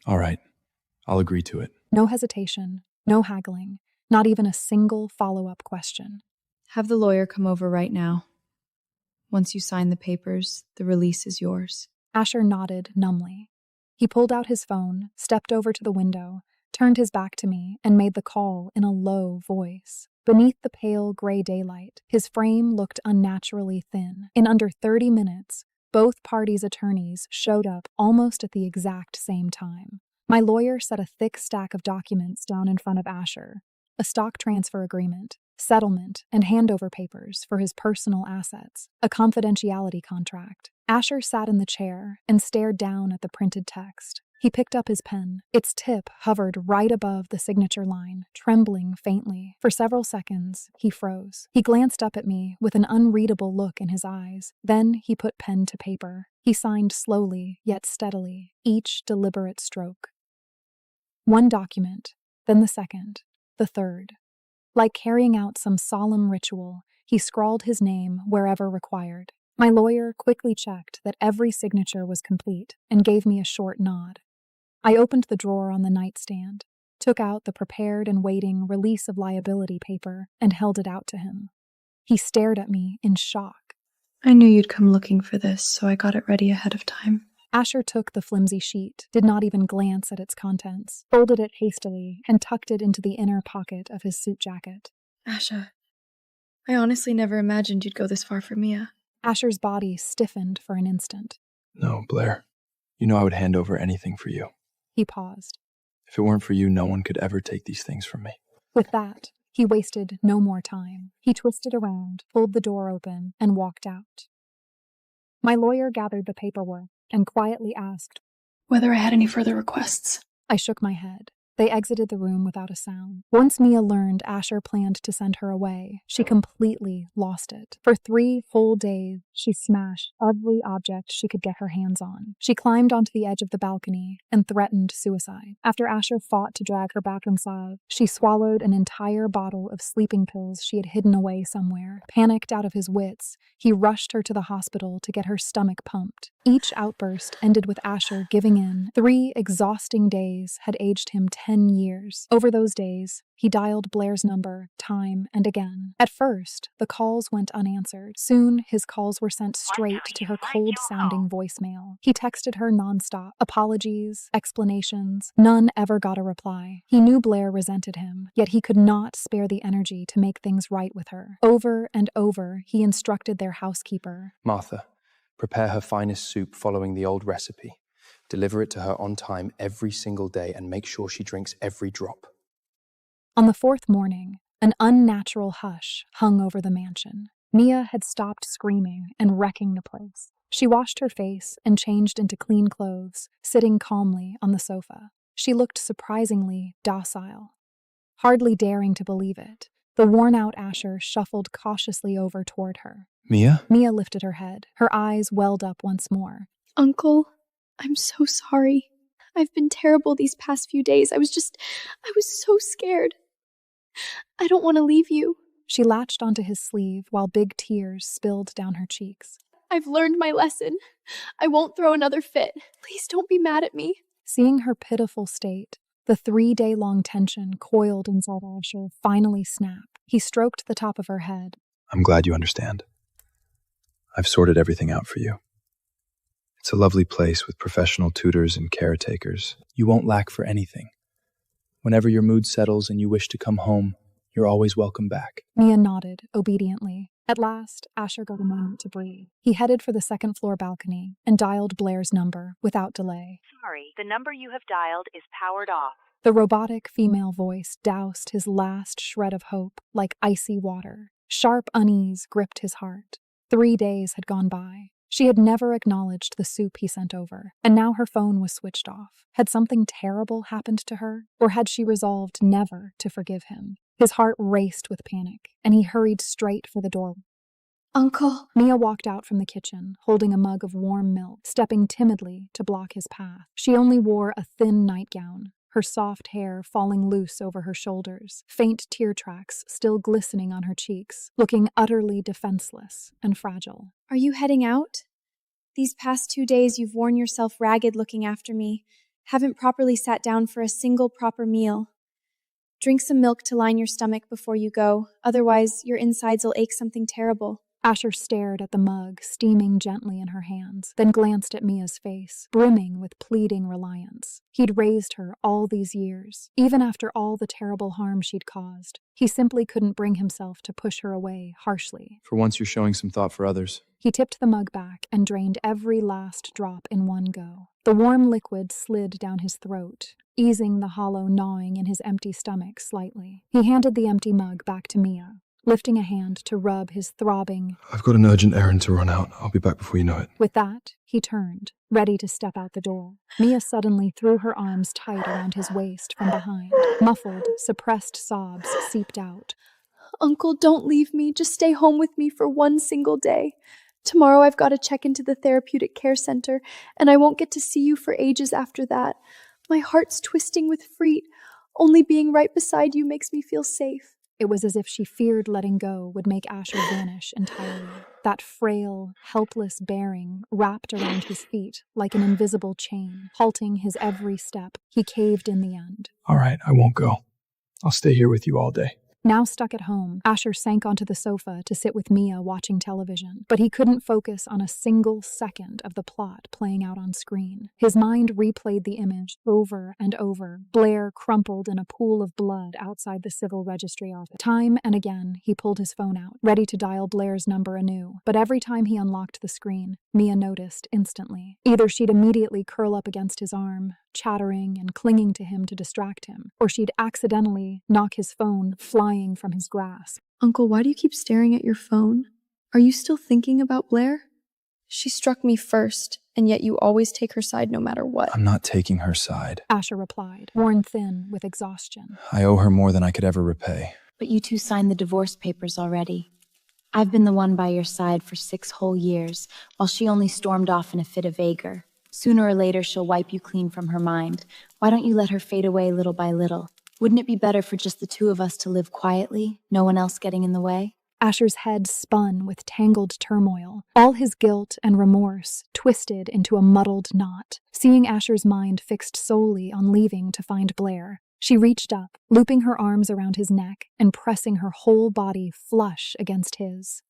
All right, I'll agree to it. No hesitation, no haggling, not even a single follow-up question. Have the lawyer come over right now. Once you sign the papers, the release is yours. Asher nodded numbly. He pulled out his phone, stepped over to the window, turned his back to me, and made the call in a low voice. Beneath the pale gray daylight, his frame looked unnaturally thin. In under 30 minutes, both parties' attorneys showed up almost at the exact same time. My lawyer set a thick stack of documents down in front of Asher, a stock transfer agreement, settlement, and handover papers for his personal assets, a confidentiality contract. Asher sat in the chair and stared down at the printed text. He picked up his pen. Its tip hovered right above the signature line, trembling faintly. For several seconds, he froze. He glanced up at me with an unreadable look in his eyes. Then he put pen to paper. He signed slowly, yet steadily, each deliberate stroke. One document, then the second, the third. Like carrying out some solemn ritual, he scrawled his name wherever required. My lawyer quickly checked that every signature was complete and gave me a short nod. I opened the drawer on the nightstand, took out the prepared and waiting release of liability paper, and held it out to him. He stared at me in shock. I knew you'd come looking for this, so I got it ready ahead of time. Asher took the flimsy sheet, did not even glance at its contents, folded it hastily, and tucked it into the inner pocket of his suit jacket. Asher, I honestly never imagined you'd go this far for Mia. Asher's body stiffened for an instant. No, Blair. You know I would hand over anything for you. He paused. If it weren't for you, no one could ever take these things from me. With that, he wasted no more time. He twisted around, pulled the door open, and walked out. My lawyer gathered the paperwork and quietly asked whether I had any further requests. I shook my head. They exited the room without a sound. Once Mia learned Asher planned to send her away, she completely lost it. For 3 whole days, she smashed every object she could get her hands on. She climbed onto the edge of the balcony and threatened suicide. After Asher fought to drag her back inside, she swallowed an entire bottle of sleeping pills she had hidden away somewhere. Panicked out of his wits, he rushed her to the hospital to get her stomach pumped. Each outburst ended with Asher giving in. 3 exhausting days had aged him 10 years. Over those days, he dialed Blair's number time and again. At first, the calls went unanswered. Soon, his calls were sent straight to her cold-sounding voicemail. He texted her nonstop. Apologies, explanations. None ever got a reply. He knew Blair resented him, yet he could not spare the energy to make things right with her. Over and over, he instructed their housekeeper. Martha, prepare her finest soup following the old recipe. Deliver it to her on time every single day and make sure she drinks every drop. On the 4th morning, an unnatural hush hung over the mansion. Mia had stopped screaming and wrecking the place. She washed her face and changed into clean clothes, sitting calmly on the sofa. She looked surprisingly docile. Hardly daring to believe it, the worn-out Asher shuffled cautiously over toward her. Mia? Mia lifted her head. Her eyes welled up once more. Uncle, I'm so sorry. I've been terrible these past few days. I was so scared. I don't want to leave you. She latched onto his sleeve while big tears spilled down her cheeks. I've learned my lesson. I won't throw another fit. Please don't be mad at me. Seeing her pitiful state, the 3-day-long tension coiled inside Asher finally snapped. He stroked the top of her head. I'm glad you understand. I've sorted everything out for you. It's a lovely place with professional tutors and caretakers. You won't lack for anything. Whenever your mood settles and you wish to come home, you're always welcome back. Mia nodded obediently. At last, Asher got a moment to breathe. He headed for the 2nd-floor balcony and dialed Blair's number without delay. Sorry, the number you have dialed is powered off. The robotic female voice doused his last shred of hope like icy water. Sharp unease gripped his heart. 3 days had gone by. She had never acknowledged the soup he sent over, and now her phone was switched off. Had something terrible happened to her, or had she resolved never to forgive him? His heart raced with panic, and he hurried straight for the door. Uncle. Mia walked out from the kitchen, holding a mug of warm milk, stepping timidly to block his path. She only wore a thin nightgown, her soft hair falling loose over her shoulders, faint tear tracks still glistening on her cheeks, looking utterly defenseless and fragile. Are you heading out? These past 2 days you've worn yourself ragged looking after me. Haven't properly sat down for a single proper meal. Drink some milk to line your stomach before you go, otherwise your insides will ache something terrible. Asher stared at the mug, steaming gently in her hands, then glanced at Mia's face, brimming with pleading reliance. He'd raised her all these years, even after all the terrible harm she'd caused. He simply couldn't bring himself to push her away harshly. For once, you're showing some thought for others. He tipped the mug back and drained every last drop in one go. The warm liquid slid down his throat, easing the hollow gnawing in his empty stomach slightly. He handed the empty mug back to Mia, lifting a hand to rub his throbbing. I've got an urgent errand to run out. I'll be back before you know it. With that, he turned, ready to step out the door. Mia suddenly threw her arms tight around his waist from behind. Muffled, suppressed sobs seeped out. Uncle, don't leave me. Just stay home with me for one single day. Tomorrow I've got to check into the therapeutic care center, and I won't get to see you for ages after that. My heart's twisting with freat. Only being right beside you makes me feel safe. It was as if she feared letting go would make Asher vanish entirely. That frail, helpless bearing wrapped around his feet like an invisible chain, halting his every step. He caved in the end. All right, I won't go. I'll stay here with you all day. Now stuck at home, Asher sank onto the sofa to sit with Mia watching television, but he couldn't focus on a single second of the plot playing out on screen. His mind replayed the image over and over, Blair crumpled in a pool of blood outside the civil registry office. Time and again, he pulled his phone out, ready to dial Blair's number anew, but every time he unlocked the screen, Mia noticed instantly. Either she'd immediately curl up against his arm, chattering and clinging to him to distract him, or she'd accidentally knock his phone flying from his grasp. Uncle, why do you keep staring at your phone? Are you still thinking about Blair? She struck me first, and yet you always take her side no matter what. I'm not taking her side. Asher replied, worn thin with exhaustion. I owe her more than I could ever repay. But you two signed the divorce papers already. I've been the one by your side for 6 whole years, while she only stormed off in a fit of anger. Sooner or later, she'll wipe you clean from her mind. Why don't you let her fade away little by little? Wouldn't it be better for just the two of us to live quietly, no one else getting in the way? Asher's head spun with tangled turmoil, all his guilt and remorse twisted into a muddled knot. Seeing Asher's mind fixed solely on leaving to find Blair, she reached up, looping her arms around his neck and pressing her whole body flush against his.